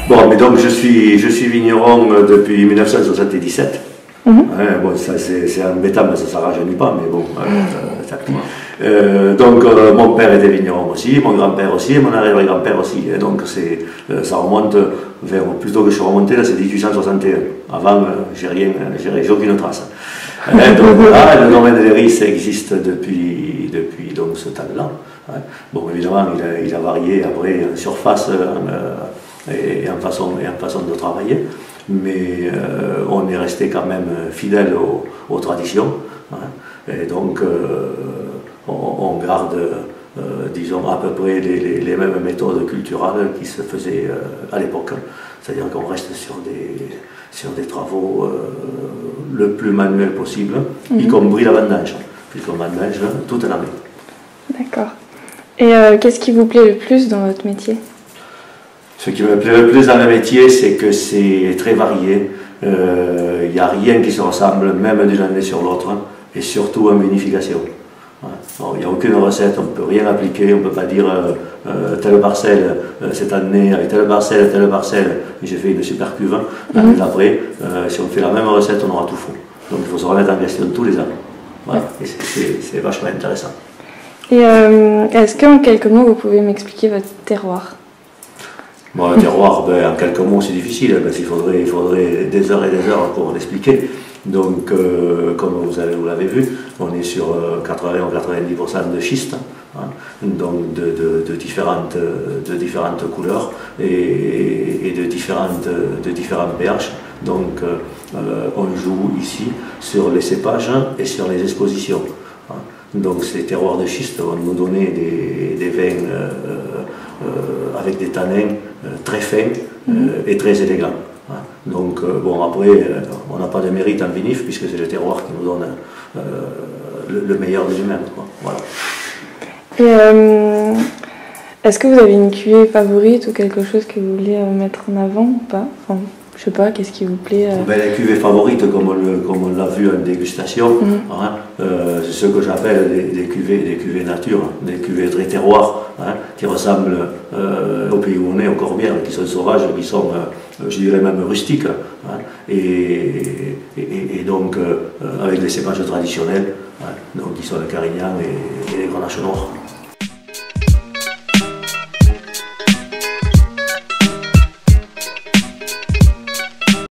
Bon, mais donc je suis vigneron depuis 1977. Ouais, bon, ça c'est embêtant, mais ça ne s'arrajeunit pas, mais bon. Donc mon père était vigneron aussi, mon grand-père aussi, et mon arrière-grand-père aussi. Et donc ça remonte vers, plutôt que je suis remonté, là c'est 1861. Avant, j'ai aucune trace. Donc voilà, le domaine de Léris existe depuis donc, ce temps-là. Bon, évidemment, il a varié après en surface et en façon de travailler, mais on est resté quand même fidèle aux traditions. Et donc, on garde, disons, à peu près les mêmes méthodes culturelles qui se faisaient à l'époque. C'est-à-dire qu'on reste sur des travaux le plus manuels possible, y compris la vendange, puisqu'on vendange toute l'année. D'accord. Et qu'est-ce qui vous plaît le plus dans votre métier? Ce qui me plaît le plus dans le métier, c'est que c'est très varié. Il n'y a rien qui se ressemble, même d'une année sur l'autre, et surtout en vinification. Il n'y a aucune recette, on ne peut rien appliquer, on ne peut pas dire telle parcelle cette année, avec telle parcelle, j'ai fait une super cuve. L'année d'après, si on fait la même recette, on aura tout faux. Donc il faut se remettre en question tous les ans. Voilà. Et c'est vachement intéressant. Et est-ce qu'en quelques mots, vous pouvez m'expliquer votre terroir? Bon, le terroir, en quelques mots, c'est difficile, parce qu'il faudrait des heures et des heures pour l'expliquer. Donc, comme vous l'avez vu, on est sur 80 ou 90% de schiste, donc de différentes couleurs et de différents pH. Donc, on joue ici sur les cépages et sur les expositions. Donc, ces terroirs de schiste vont nous donner des vins avec des tanins très fins et très élégants. Donc, bon, après, on n'a pas de mérite en vinif, puisque c'est le terroir qui nous donne le meilleur des humains. Voilà. Et est-ce que vous avez une cuvée favorite ou quelque chose que vous voulez mettre en avant ou pas? Enfin, je sais pas, qu'est-ce qui vous plaît La cuvée favorite, comme on l'a vu en dégustation, c'est ce que j'appelle des cuvées nature, des cuvées très terroirs, qui ressemblent au pays où on est, aux Corbières, qui sont sauvages, qui sont, je dirais même rustiques, et donc avec des cépages traditionnels, donc qui sont le Carignan et les Grenaches noirs.